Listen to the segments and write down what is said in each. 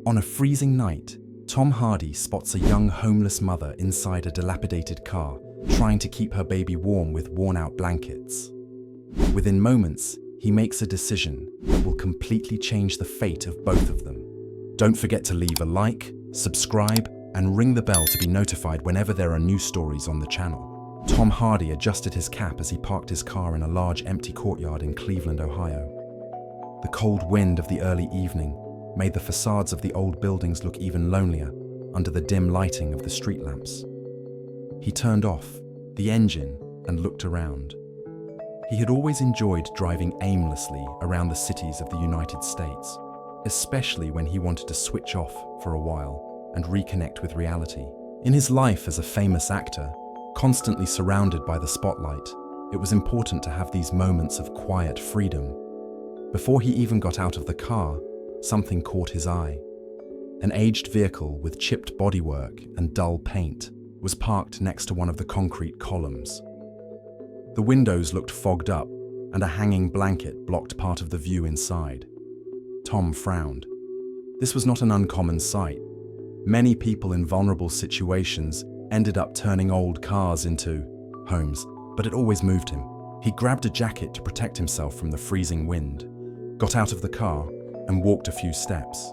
On a freezing night, Tom Hardy spots a young homeless mother inside a dilapidated car, trying to keep her baby warm with worn-out blankets. Within moments, he makes a decision that will completely change the fate of both of them. Don't forget to leave a like, subscribe, and ring the bell to be notified whenever there are new stories on the channel. Tom Hardy adjusted his cap as he parked his car in a large empty courtyard in Cleveland, Ohio. The cold wind of the early evening made the facades of the old buildings look even lonelier under the dim lighting of the street lamps. He turned off the engine and looked around. He had always enjoyed driving aimlessly around the cities of the United States, especially when he wanted to switch off for a while and reconnect with reality. In his life as a famous actor, constantly surrounded by the spotlight, it was important to have these moments of quiet freedom. Before he even got out of the car, something caught his eye. An aged vehicle with chipped bodywork and dull paint was parked next to one of the concrete columns. The windows looked fogged up, and a hanging blanket blocked part of the view inside. Tom frowned. This was not an uncommon sight. Many people in vulnerable situations ended up turning old cars into homes, but it always moved him. He grabbed a jacket to protect himself from the freezing wind, got out of the car, and walked a few steps.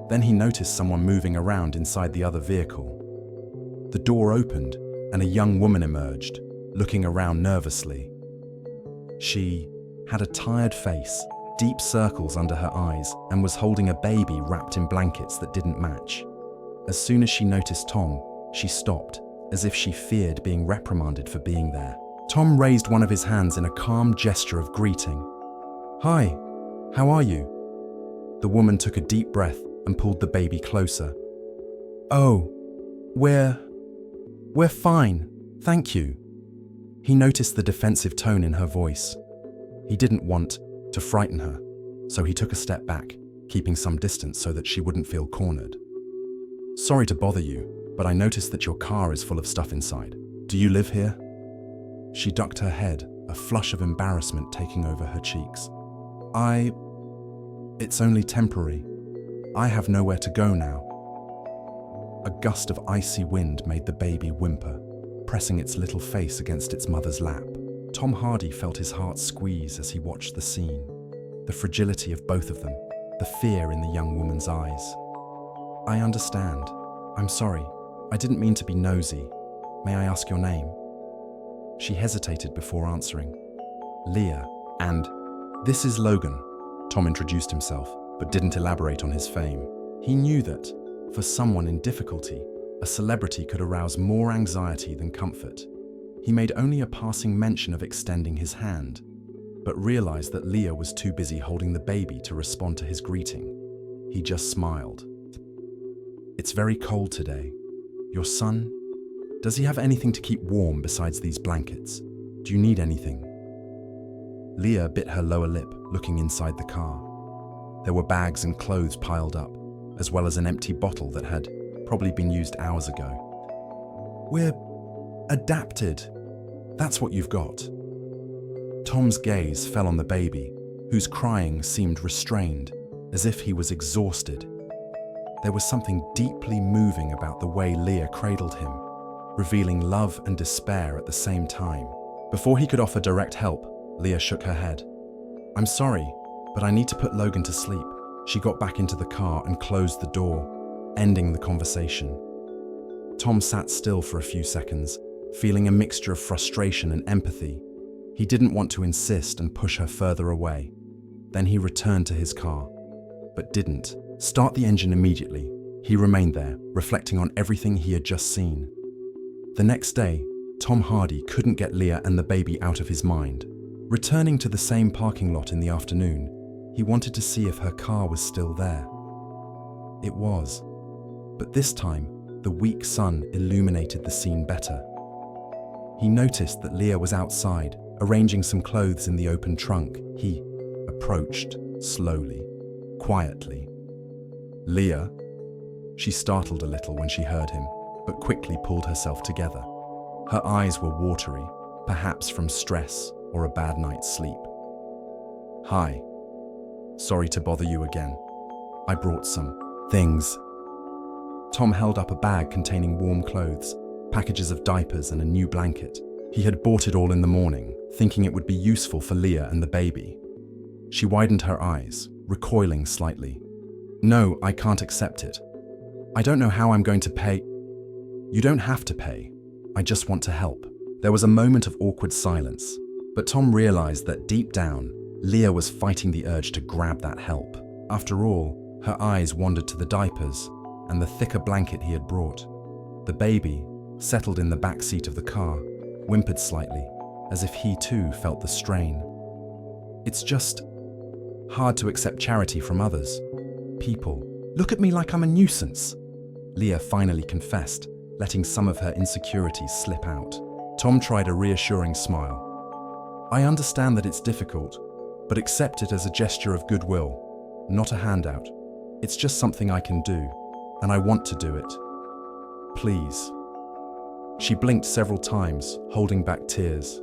Then he noticed someone moving around inside the other vehicle. The door opened, and a young woman emerged, looking around nervously. She had a tired face, deep circles under her eyes, and was holding a baby wrapped in blankets that didn't match. As soon as she noticed Tom, she stopped, as if she feared being reprimanded for being there. Tom raised one of his hands in a calm gesture of greeting. "Hi, how are you?" The woman took a deep breath and pulled the baby closer. "Oh, we're fine, thank you." He noticed the defensive tone in her voice. He didn't want to frighten her, so he took a step back, keeping some distance so that she wouldn't feel cornered. "Sorry to bother you, but I noticed that your car is full of stuff inside. Do you live here?" She ducked her head, a flush of embarrassment taking over her cheeks. It's only temporary. I have nowhere to go now." A gust of icy wind made the baby whimper, pressing its little face against its mother's lap. Tom Hardy felt his heart squeeze as he watched the scene. The fragility of both of them, the fear in the young woman's eyes. "I understand. I'm sorry. I didn't mean to be nosy. May I ask your name?" She hesitated before answering. "Leah, and this is Logan." Tom introduced himself, but didn't elaborate on his fame. He knew that, for someone in difficulty, a celebrity could arouse more anxiety than comfort. He made only a passing mention of extending his hand, but realized that Leah was too busy holding the baby to respond to his greeting. He just smiled. "It's very cold today. Your son? Does he have anything to keep warm besides these blankets? Do you need anything?" Leah bit her lower lip, looking inside the car. There were bags and clothes piled up, as well as an empty bottle that had probably been used hours ago. "We're adapted. That's what you've got." Tom's gaze fell on the baby, whose crying seemed restrained, as if he was exhausted. There was something deeply moving about the way Leah cradled him, revealing love and despair at the same time. Before he could offer direct help, Leah shook her head. "I'm sorry, but I need to put Logan to sleep." She got back into the car and closed the door, ending the conversation. Tom sat still for a few seconds, feeling a mixture of frustration and empathy. He didn't want to insist and push her further away. Then he returned to his car, but didn't start the engine immediately. He remained there, reflecting on everything he had just seen. The next day, Tom Hardy couldn't get Leah and the baby out of his mind. Returning to the same parking lot in the afternoon, he wanted to see if her car was still there. It was, but this time, the weak sun illuminated the scene better. He noticed that Leah was outside, arranging some clothes in the open trunk. He approached slowly, quietly. "Leah?" She startled a little when she heard him, but quickly pulled herself together. Her eyes were watery, perhaps from stress or a bad night's sleep. "Hi. Sorry to bother you again. I brought some Things. Tom held up a bag containing warm clothes, packages of diapers and a new blanket. He had bought it all in the morning, thinking it would be useful for Leah and the baby. She widened her eyes, recoiling slightly. No, I can't accept it. I don't know how I'm going to pay. You don't have to pay. I just want to help. There was a moment of awkward silence, but Tom realized that deep down, Leah was fighting the urge to grab that help. After all, her eyes wandered to the diapers and the thicker blanket he had brought. The baby, settled in the back seat of the car, whimpered slightly, as if he too felt the strain. It's just hard to accept charity from others. People look at me like I'm a nuisance, Leah finally confessed, letting some of her insecurities slip out. Tom tried a reassuring smile. I understand that it's difficult, but accept it as a gesture of goodwill, not a handout. It's just something I can do, and I want to do it. Please. She blinked several times, holding back tears.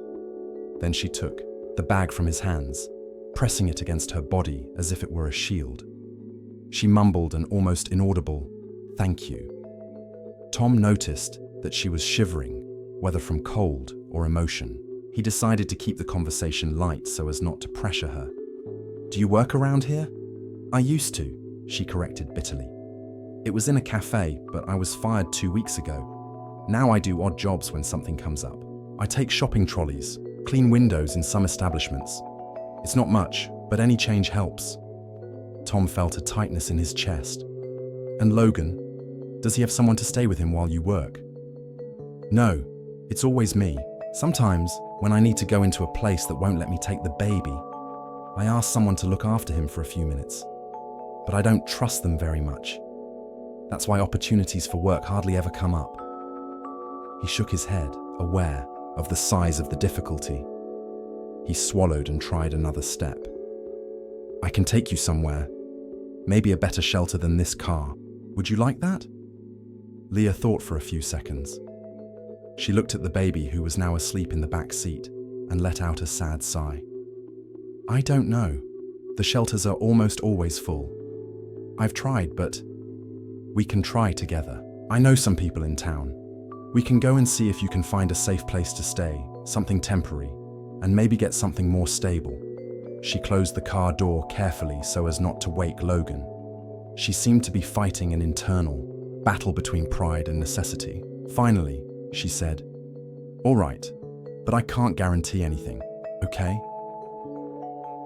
Then she took the bag from his hands, pressing it against her body as if it were a shield. She mumbled an almost inaudible, "Thank you." Tom noticed that she was shivering, whether from cold or emotion. He decided to keep the conversation light so as not to pressure her. Do you work around here? I used to, she corrected bitterly. It was in a cafe, but I was fired 2 weeks ago. Now I do odd jobs when something comes up. I take shopping trolleys, clean windows in some establishments. It's not much, but any change helps. Tom felt a tightness in his chest. And Logan? Does he have someone to stay with him while you work? No, it's always me. Sometimes, when I need to go into a place that won't let me take the baby, I ask someone to look after him for a few minutes. But I don't trust them very much. That's why opportunities for work hardly ever come up. He shook his head, aware of the size of the difficulty. He swallowed and tried another step. I can take you somewhere. Maybe a better shelter than this car. Would you like that? Leah thought for a few seconds. She looked at the baby who was now asleep in the back seat and let out a sad sigh. I don't know. The shelters are almost always full. I've tried, but we can try together. I know some people in town. We can go and see if you can find a safe place to stay, something temporary, and maybe get something more stable. She closed the car door carefully so as not to wake Logan. She seemed to be fighting an internal battle between pride and necessity. Finally, she said, All right, but I can't guarantee anything, okay?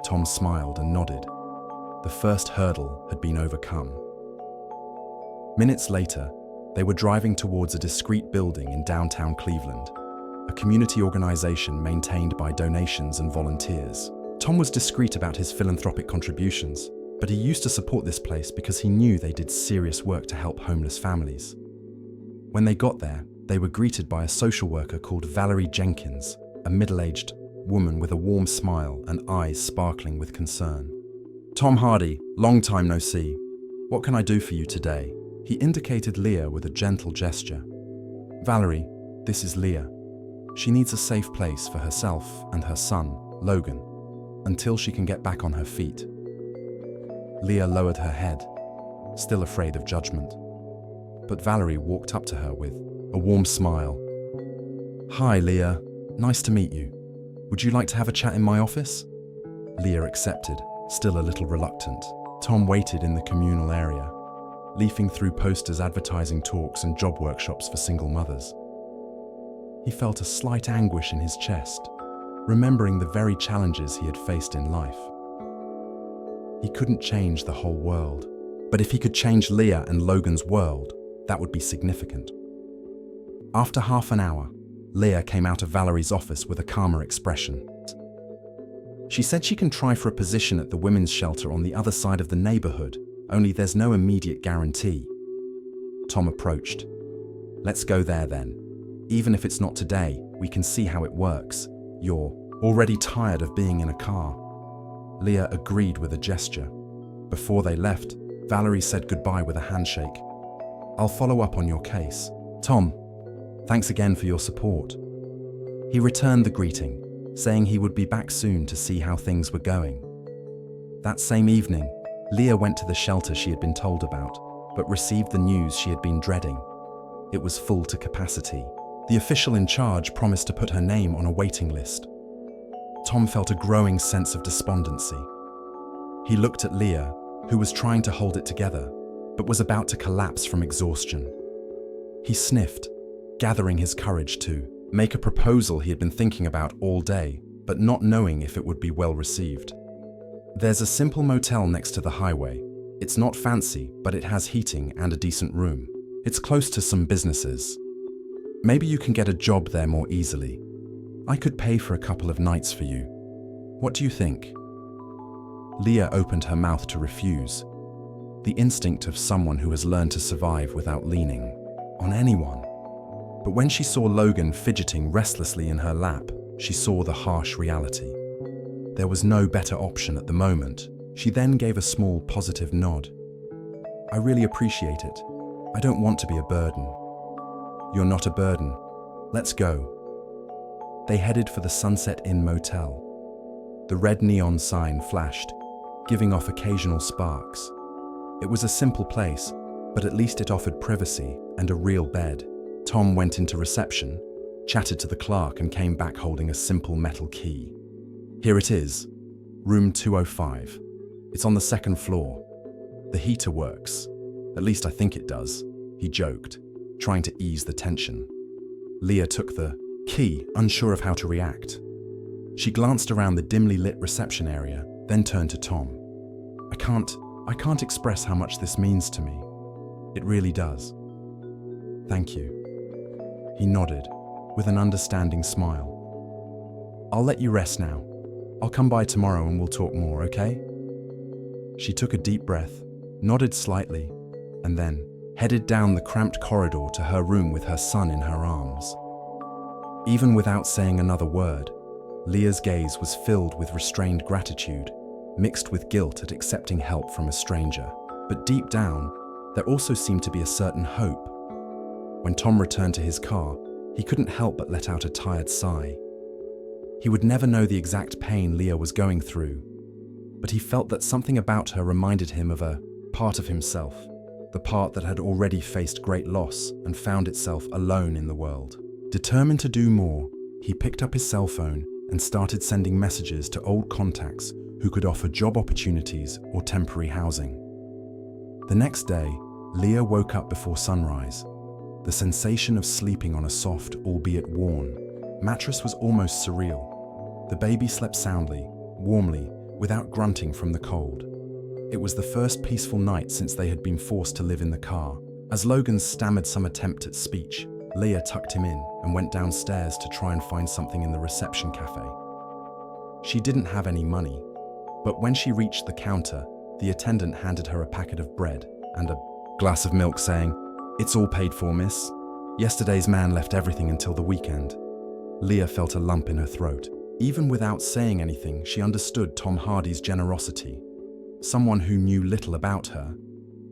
Tom smiled and nodded. The first hurdle had been overcome. Minutes later, they were driving towards a discreet building in downtown Cleveland, a community organization maintained by donations and volunteers. Tom was discreet about his philanthropic contributions, but he used to support this place because he knew they did serious work to help homeless families. When they got there, they were greeted by a social worker called Valerie Jenkins, a middle-aged woman with a warm smile and eyes sparkling with concern. Tomhardy, long time no see. What can I do for you today? He indicated Leah with a gentle gesture. Valerie, this is Leah. She needs a safe place for herself and her son, Logan, until she can get back on her feet. Leah lowered her head, still afraid of judgment. But Valerie walked up to her with a warm smile. Hi, Leah. Nice to meet you. Would you like to have a chat in my office? Leah accepted, still a little reluctant. Tom waited in the communal area, leafing through posters advertising talks and job workshops for single mothers. He felt a slight anguish in his chest, remembering the very challenges he had faced in life. He couldn't change the whole world, but if he could change Leah and Logan's world, that would be significant. After half an hour, Leah came out of Valerie's office with a calmer expression. She said she can try for a position at the women's shelter on the other side of the neighborhood, only there's no immediate guarantee. Tom approached. Let's go there then. Even if it's not today, we can see how it works. You're already tired of being in a car. Leah agreed with a gesture. Before they left, Valerie said goodbye with a handshake. I'll follow up on your case. Tom, thanks again for your support. He returned the greeting, saying he would be back soon to see how things were going. That same evening, Leah went to the shelter she had been told about. but received the news she had been dreading. It was full to capacity. The official in charge promised to put her name on a waiting list. Tom felt a growing sense of despondency. He looked at Leah, who was trying to hold it together, but was about to collapse from exhaustion. He sniffed, gathering his courage to make a proposal he had been thinking about all day, but not knowing if it would be well received. "There's a simple motel next to the highway. It's not fancy, but it has heating and a decent room. It's close to some businesses. Maybe you can get a job there more easily. I could pay for a couple of nights for you. What do you think?" Leah opened her mouth to refuse, the instinct of someone who has learned to survive without leaning on anyone. But when she saw Logan fidgeting restlessly in her lap, she saw the harsh reality. There was no better option at the moment. She then gave a small positive nod. "I really appreciate it. I don't want to be a burden." "You're not a burden. Let's go." They headed for the Sunset Inn Motel. The red neon sign flashed, giving off occasional sparks. It was a simple place, but at least it offered privacy and a real bed. Tom went into reception, chatted to the clerk, and came back holding a simple metal key. "Here it is, room 205. It's on the second floor. The heater works. At least I think it does," he joked, trying to ease the tension. Leah took the key, unsure of how to react. She glanced around the dimly lit reception area, then turned to Tom. I can't express how much this means to me. It really does. Thank you." He nodded, with an understanding smile. "I'll let you rest now. I'll come by tomorrow and we'll talk more, okay?" She took a deep breath, nodded slightly, and then headed down the cramped corridor to her room with her son in her arms. Even without saying another word, Leah's gaze was filled with restrained gratitude, mixed with guilt at accepting help from a stranger. But deep down, there also seemed to be a certain hope. When Tom returned to his car, he couldn't help but let out a tired sigh. He would never know the exact pain Leah was going through, but he felt that something about her reminded him of a part of himself, the part that had already faced great loss and found itself alone in the world. Determined to do more, he picked up his cell phone and started sending messages to old contacts who could offer job opportunities or temporary housing. The next day, Leah woke up before sunrise. The sensation of sleeping on a soft, albeit worn, mattress was almost surreal. The baby slept soundly, warmly, without grunting from the cold. It was the first peaceful night since they had been forced to live in the car. As Logan stammered some attempt at speech, Leah tucked him in and went downstairs to try and find something in the reception cafe. She didn't have any money, but when she reached the counter, the attendant handed her a packet of bread and a glass of milk, saying, "It's all paid for, miss. Yesterday's man left everything until the weekend." Leah felt a lump in her throat. Even without saying anything, she understood Tomhardy's generosity. Someone who knew little about her,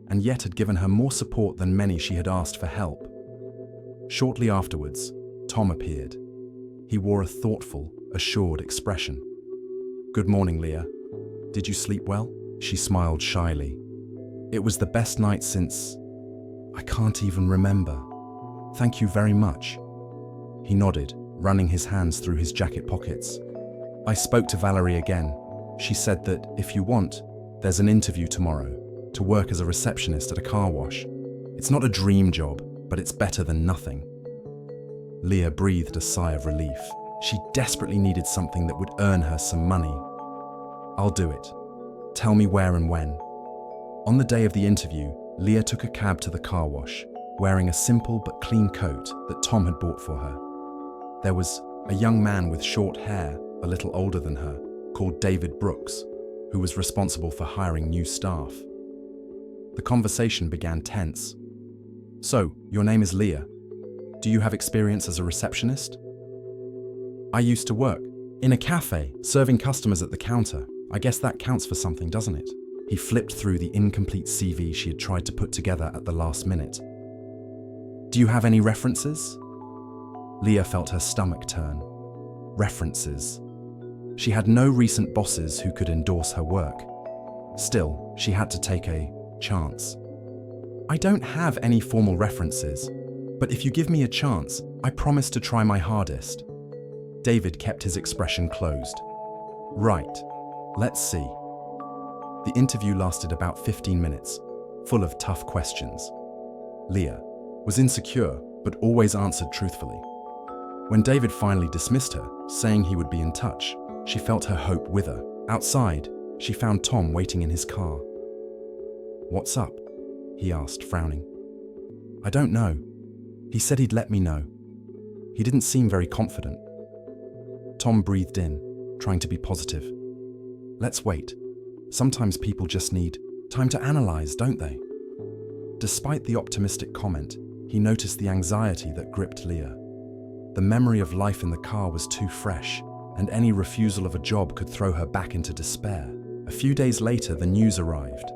and yet had given her more support than many she had asked for help. Shortly afterwards, Tom appeared. He wore a thoughtful, assured expression. "Good morning, Leah. Did you sleep well?" She smiled shyly. "It was the best night since... I can't even remember. Thank you very much." He nodded, running his hands through his jacket pockets. "I spoke to Valerie again. She said that, if you want, there's an interview tomorrow to work as a receptionist at a car wash. It's not a dream job, but it's better than nothing." Leah breathed a sigh of relief. She desperately needed something that would earn her some money. "I'll do it. Tell me where and when." On the day of the interview, Leah took a cab to the car wash, wearing a simple but clean coat that Tom had bought for her. There was a young man with short hair, a little older than her, called David Brooks, who was responsible for hiring new staff. The conversation began tense. "So, your name is Leah. Do you have experience as a receptionist?" "I used to work in a cafe, serving customers at the counter. I guess that counts for something, doesn't it?" He flipped through the incomplete CV she had tried to put together at the last minute. "Do you have any references?" Leah felt her stomach turn. References. She had no recent bosses who could endorse her work. Still, she had to take a chance. I don't have any formal references, but if you give me a chance, I promise to try my hardest. David kept his expression closed. Right, let's see. The interview lasted about 15 minutes, full of tough questions. Leah was insecure, but always answered truthfully. When David finally dismissed her, saying he would be in touch, she felt her hope wither. Outside, she found Tom waiting in his car. "What's up?" he asked, frowning. "I don't know. He said he'd let me know." He didn't seem very confident. Tom breathed in, trying to be positive. "Let's wait. Sometimes people just need time to analyze, don't they?" Despite the optimistic comment, he noticed the anxiety that gripped Leah. The memory of life in the car was too fresh, and any refusal of a job could throw her back into despair. A few days later, the news arrived.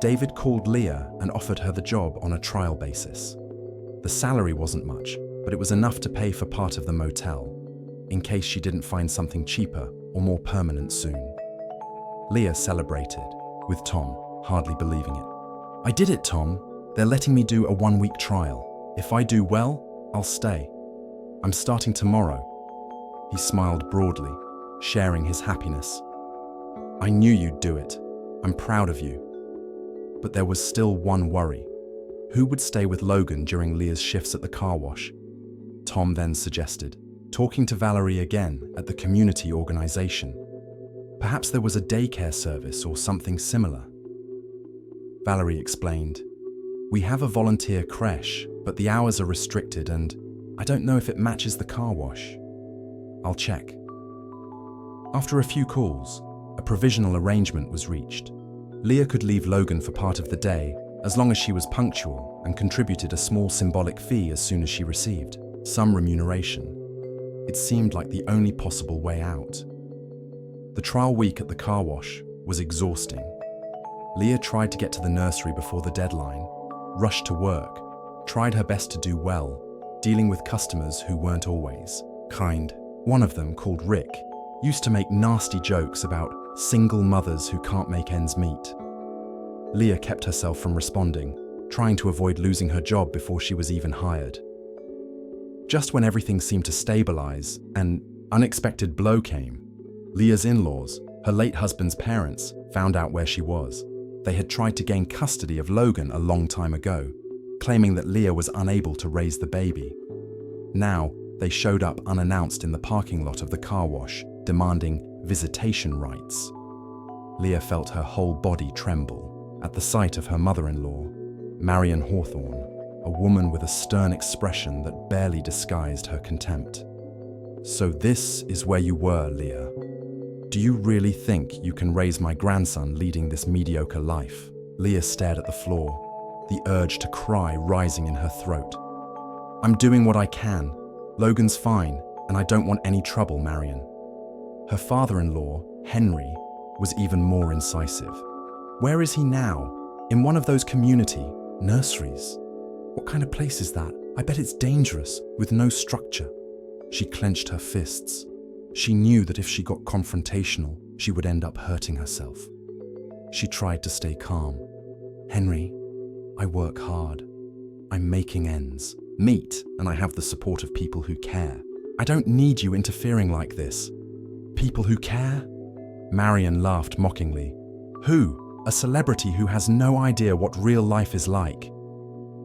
David called Leah and offered her the job on a trial basis. The salary wasn't much, but it was enough to pay for part of the motel, in case she didn't find something cheaper or more permanent soon. Leah celebrated, with Tom hardly believing it. "I did it, Tom. They're letting me do a 1-week trial. If I do well, I'll stay. I'm starting tomorrow." He smiled broadly, sharing his happiness. "I knew you'd do it. I'm proud of you." But there was still one worry. Who would stay with Logan during Leah's shifts at the car wash? Tom then suggested, talking to Valerie again at the community organization. Perhaps there was a daycare service or something similar. Valerie explained, "We have a volunteer creche, but the hours are restricted and I don't know if it matches the car wash. I'll check." After a few calls, a provisional arrangement was reached. Leah could leave Logan for part of the day as long as she was punctual and contributed a small symbolic fee as soon as she received some remuneration. It seemed like the only possible way out. The trial week at the car wash was exhausting. Leah tried to get to the nursery before the deadline, rushed to work, tried her best to do well, dealing with customers who weren't always kind. One of them, called Rick, used to make nasty jokes about single mothers who can't make ends meet. Leah kept herself from responding, trying to avoid losing her job before she was even hired. Just when everything seemed to stabilize, an unexpected blow came. Leah's in-laws, her late husband's parents, found out where she was. They had tried to gain custody of Logan a long time ago, claiming that Leah was unable to raise the baby. Now, they showed up unannounced in the parking lot of the car wash, demanding visitation rights. Leah felt her whole body tremble at the sight of her mother-in-law, Marion Hawthorne, a woman with a stern expression that barely disguised her contempt. "So this is where you were, Leah. Do you really think you can raise my grandson leading this mediocre life?" Leah stared at the floor, the urge to cry rising in her throat. "I'm doing what I can. Logan's fine, and I don't want any trouble, Marion." Her father-in-law, Henry, was even more incisive. "Where is he now? In one of those community nurseries? What kind of place is that? I bet it's dangerous, with no structure." She clenched her fists. She knew that if she got confrontational, she would end up hurting herself. She tried to stay calm. "Henry, I work hard. I'm making ends meet, and I have the support of people who care. I don't need you interfering like this." "People who care?" Marion laughed mockingly. "Who? A celebrity who has no idea what real life is like.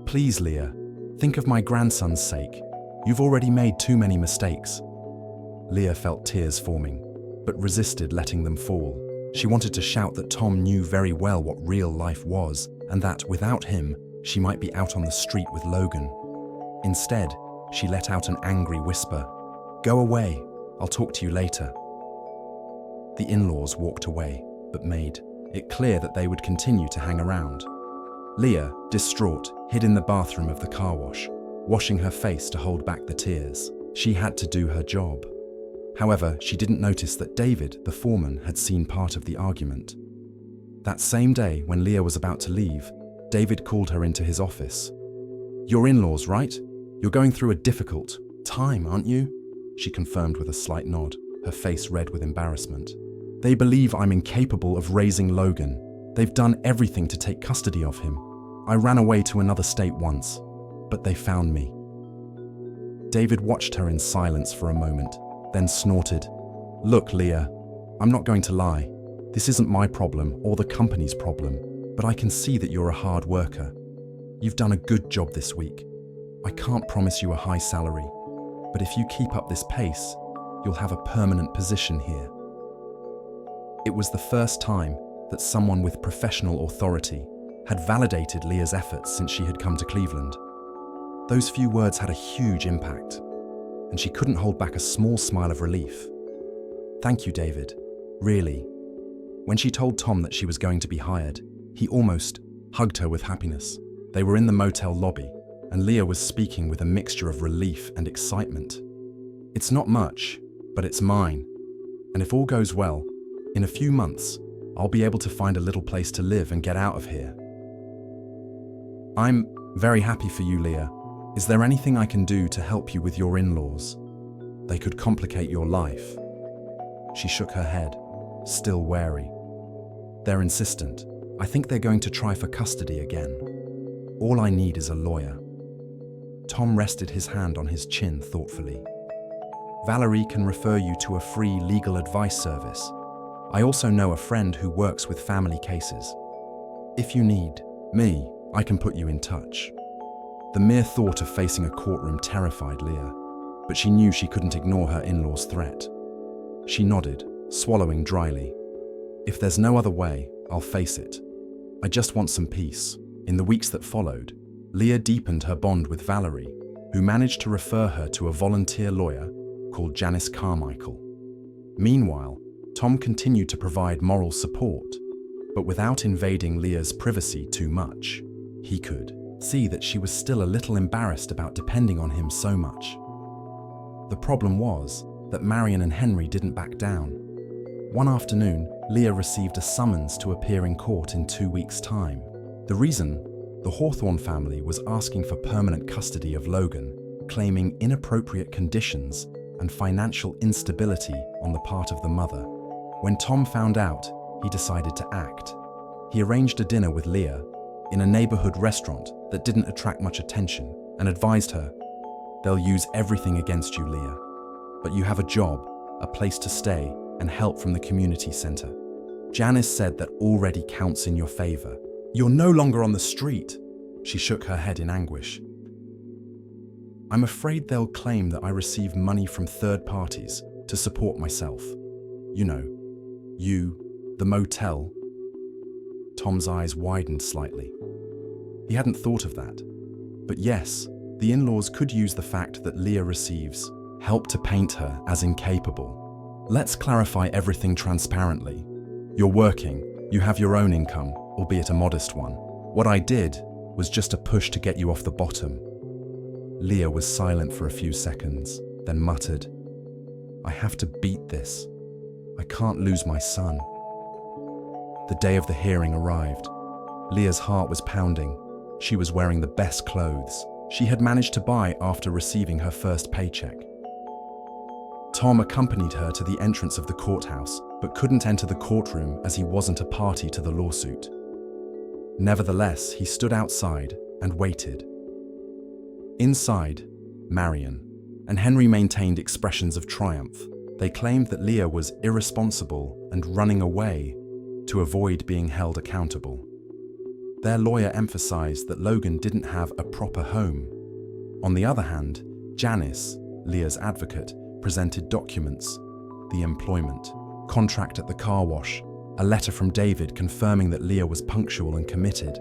Please, Leah, think of my grandson's sake. You've already made too many mistakes." Leah felt tears forming, but resisted letting them fall. She wanted to shout that Tom knew very well what real life was, and that without him, she might be out on the street with Logan. Instead, she let out an angry whisper. "Go away. I'll talk to you later." The in-laws walked away, but made it clear that they would continue to hang around. Leah, distraught, hid in the bathroom of the car wash, washing her face to hold back the tears. She had to do her job. However, she didn't notice that David, the foreman, had seen part of the argument. That same day, when Leah was about to leave, David called her into his office. "Your in-laws, right? You're going through a difficult time, aren't you?" She confirmed with a slight nod, her face red with embarrassment. "They believe I'm incapable of raising Logan. They've done everything to take custody of him. I ran away to another state once, but they found me." David watched her in silence for a moment, then snorted. "Look, Leah, I'm not going to lie. This isn't my problem or the company's problem, but I can see that you're a hard worker. You've done a good job this week. I can't promise you a high salary, but if you keep up this pace, you'll have a permanent position here." It was the first time that someone with professional authority had validated Leah's efforts since she had come to Cleveland. Those few words had a huge impact, and she couldn't hold back a small smile of relief. "Thank you, David. Really." When she told Tom that she was going to be hired, he almost hugged her with happiness. They were in the motel lobby, and Leah was speaking with a mixture of relief and excitement. "It's not much, but it's mine. And if all goes well, in a few months, I'll be able to find a little place to live and get out of here." "I'm very happy for you, Leah. Is there anything I can do to help you with your in-laws? They could complicate your life." She shook her head, still wary. "They're insistent. I think they're going to try for custody again. All I need is a lawyer." Tom rested his hand on his chin thoughtfully. "Valerie can refer you to a free legal advice service. I also know a friend who works with family cases. If you need me, I can put you in touch." The mere thought of facing a courtroom terrified Leah, but she knew she couldn't ignore her in-law's threat. She nodded, swallowing dryly. "If there's no other way, I'll face it. I just want some peace." In the weeks that followed, Leah deepened her bond with Valerie, who managed to refer her to a volunteer lawyer called Janice Carmichael. Meanwhile, Tom continued to provide moral support, but without invading Leah's privacy too much. He could see that she was still a little embarrassed about depending on him so much. The problem was that Marion and Henry didn't back down. One afternoon, Leah received a summons to appear in court in 2 weeks' time. The reason? The Hawthorne family was asking for permanent custody of Logan, claiming inappropriate conditions and financial instability on the part of the mother. When Tom found out, he decided to act. He arranged a dinner with Leah in a neighborhood restaurant that didn't attract much attention and advised her, "They'll use everything against you, Leah, but you have a job, a place to stay, and help from the community center. Janice said that already counts in your favor. You're no longer on the street." She shook her head in anguish. "I'm afraid they'll claim that I receive money from third parties to support myself. You know, the motel." Tom's eyes widened slightly. He hadn't thought of that. But yes, the in-laws could use the fact that Leah receives help to paint her as incapable. "Let's clarify everything transparently. You're working, you have your own income, albeit a modest one. What I did was just a push to get you off the bottom." Leah was silent for a few seconds, then muttered, "I have to beat this. I can't lose my son." The day of the hearing arrived. Leah's heart was pounding. She was wearing the best clothes she had managed to buy after receiving her first paycheck. Tom accompanied her to the entrance of the courthouse, but couldn't enter the courtroom as he wasn't a party to the lawsuit. Nevertheless, he stood outside and waited. Inside, Marion and Henry maintained expressions of triumph. They claimed that Leah was irresponsible and running away to avoid being held accountable. Their lawyer emphasized that Logan didn't have a proper home. On the other hand, Janice, Leah's advocate, presented documents: the employment contract at the car wash, a letter from David confirming that Leah was punctual and committed,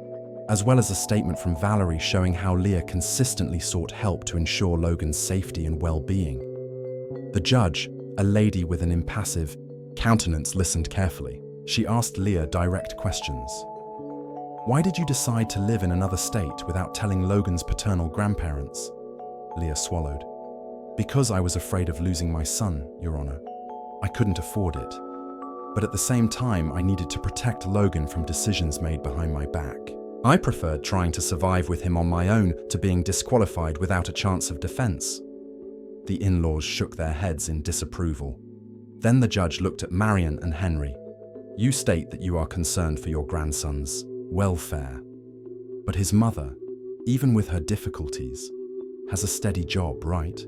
as well as a statement from Valerie showing how Leah consistently sought help to ensure Logan's safety and well-being. The judge, a lady with an impassive countenance, listened carefully. She asked Leah direct questions. "Why did you decide to live in another state without telling Logan's paternal grandparents?" Leah swallowed. "Because I was afraid of losing my son, Your Honor. I couldn't afford it. But at the same time, I needed to protect Logan from decisions made behind my back. I preferred trying to survive with him on my own to being disqualified without a chance of defense." The in-laws shook their heads in disapproval. Then the judge looked at Marion and Henry. "You state that you are concerned for your grandson's welfare. But his mother, even with her difficulties, has a steady job, right?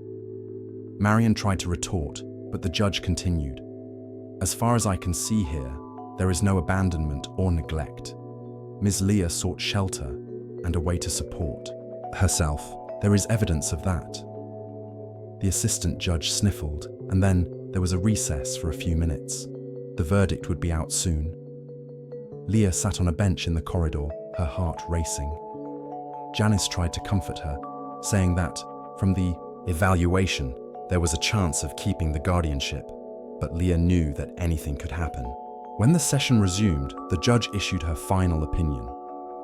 Marian tried to retort, but the judge continued. As far as I can see here, there is no abandonment or neglect. Ms. Leah sought shelter and a way to support herself. There is evidence of that. The assistant judge sniffled, and then there was a recess for a few minutes. The verdict would be out soon. Leah sat on a bench in the corridor, her heart racing. Janice tried to comfort her, saying that, from the evaluation, there was a chance of keeping the guardianship, but Leah knew that anything could happen. When the session resumed, the judge issued her final opinion.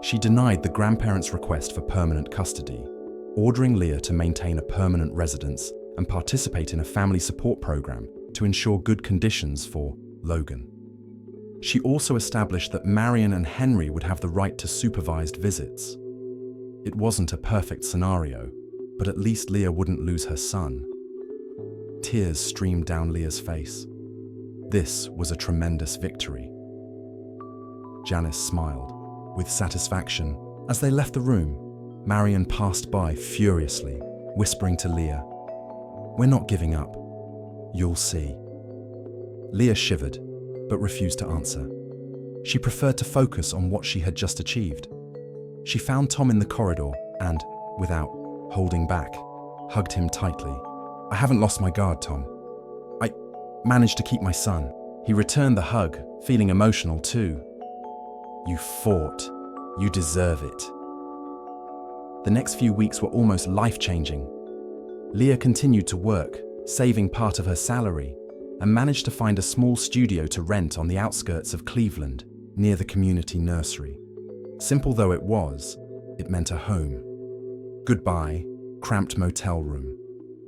She denied the grandparents' request for permanent custody, ordering Leah to maintain a permanent residence and participate in a family support program to ensure good conditions for Logan. She also established that Marian and Henry would have the right to supervised visits. It wasn't a perfect scenario, but at least Leah wouldn't lose her son. Tears streamed down Leah's face. This was a tremendous victory. Janice smiled with satisfaction. As they left the room, Marian passed by furiously, whispering to Leah, "We're not giving up. You'll see." Leah shivered, but refused to answer. She preferred to focus on what she had just achieved. She found Tom in the corridor and, without holding back, hugged him tightly. "I haven't lost my guard, Tom. I managed to keep my son." He returned the hug, feeling emotional too. "You fought. You deserve it." The next few weeks were almost life-changing. Leah continued to work, saving part of her salary, and managed to find a small studio to rent on the outskirts of Cleveland, near the community nursery. Simple though it was, it meant a home. Goodbye, cramped motel room.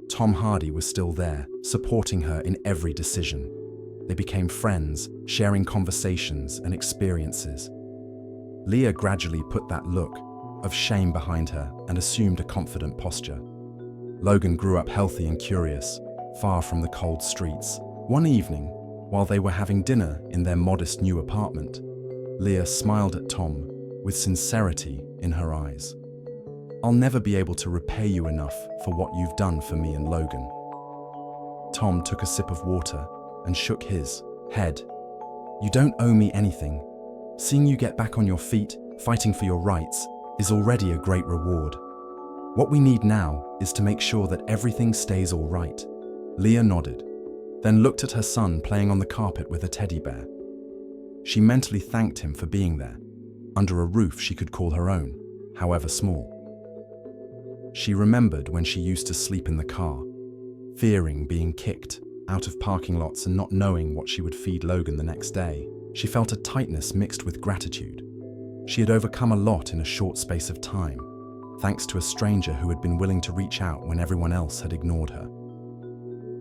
Tom Hardy was still there, supporting her in every decision. They became friends, sharing conversations and experiences. Leah gradually put that look of shame behind her and assumed a confident posture. Logan grew up healthy and curious, far from the cold streets. One evening, while they were having dinner in their modest new apartment, Leah smiled at Tom with sincerity in her eyes. "I'll never be able to repay you enough for what you've done for me and Logan." Tom took a sip of water and shook his head. "You don't owe me anything. Seeing you get back on your feet, fighting for your rights, is already a great reward. What we need now is to make sure that everything stays all right." Leah nodded, then looked at her son playing on the carpet with a teddy bear. She mentally thanked him for being there, under a roof she could call her own, however small. She remembered when she used to sleep in the car, fearing being kicked out of parking lots and not knowing what she would feed Logan the next day. She felt a tightness mixed with gratitude. She had overcome a lot in a short space of time, thanks to a stranger who had been willing to reach out when everyone else had ignored her.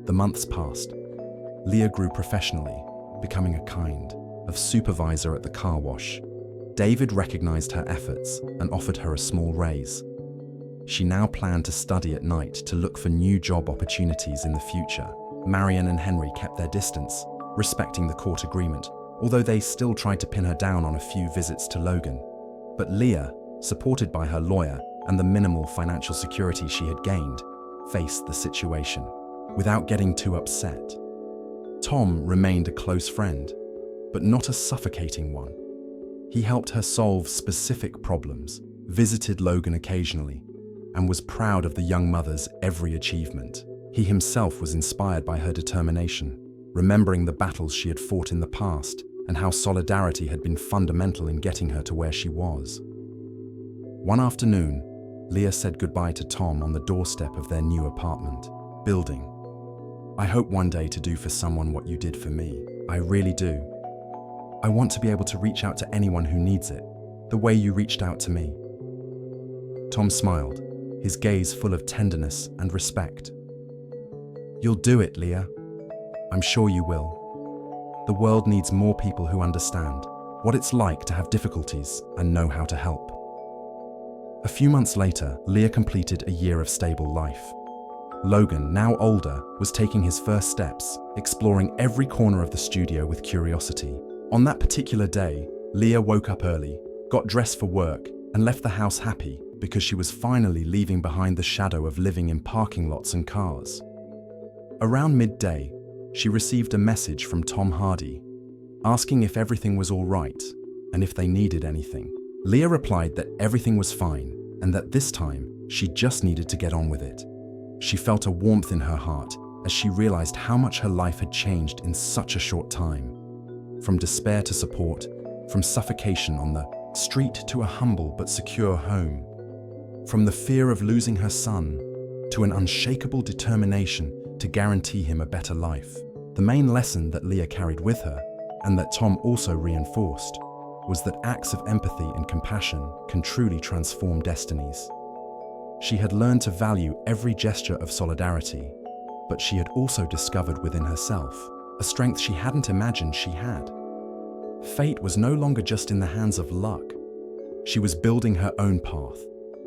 The months passed. Leah grew professionally, becoming a kind of supervisor at the car wash. David recognized her efforts and offered her a small raise. She now planned to study at night to look for new job opportunities in the future. Marian and Henry kept their distance, respecting the court agreement, although they still tried to pin her down on a few visits to Logan. But Leah, supported by her lawyer and the minimal financial security she had gained, faced the situation without getting too upset. Tom remained a close friend, but not a suffocating one. He helped her solve specific problems, visited Logan occasionally, and was proud of the young mother's every achievement. He himself was inspired by her determination, remembering the battles she had fought in the past and how solidarity had been fundamental in getting her to where she was. One afternoon, Leah said goodbye to Tom on the doorstep of their new apartment building. "I hope one day to do for someone what you did for me. I really do. I want to be able to reach out to anyone who needs it, the way you reached out to me." Tom smiled, his gaze full of tenderness and respect. "You'll do it, Leah. I'm sure you will. The world needs more people who understand what it's like to have difficulties and know how to help." A few months later, Leah completed a year of stable life. Logan, now older, was taking his first steps, exploring every corner of the studio with curiosity. On that particular day, Leah woke up early, got dressed for work, and left the house happy because she was finally leaving behind the shadow of living in parking lots and cars. Around midday, she received a message from Tom Hardy, asking if everything was all right and if they needed anything. Leah replied that everything was fine and that this time she just needed to get on with it. She felt a warmth in her heart as she realized how much her life had changed in such a short time. From despair to support, from suffocation on the street to a humble but secure home. From the fear of losing her son to an unshakable determination to guarantee him a better life. The main lesson that Leah carried with her, and that Tom also reinforced, was that acts of empathy and compassion can truly transform destinies. She had learned to value every gesture of solidarity, but she had also discovered within herself a strength she hadn't imagined she had. Fate was no longer just in the hands of luck. She was building her own path,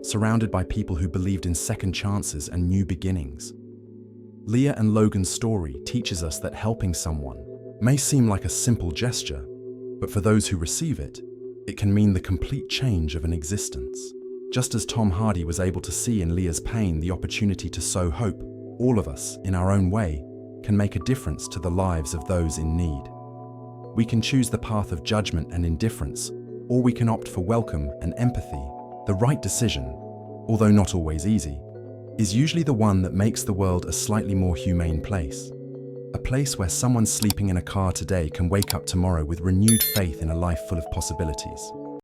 surrounded by people who believed in second chances and new beginnings. Leah and Logan's story teaches us that helping someone may seem like a simple gesture, but for those who receive it, it can mean the complete change of an existence. Just as Tom Hardy was able to see in Leah's pain the opportunity to sow hope, all of us, in our own way, can make a difference to the lives of those in need. We can choose the path of judgment and indifference, or we can opt for welcome and empathy. The right decision, although not always easy, is usually the one that makes the world a slightly more humane place. A place where someone sleeping in a car today can wake up tomorrow with renewed faith in a life full of possibilities.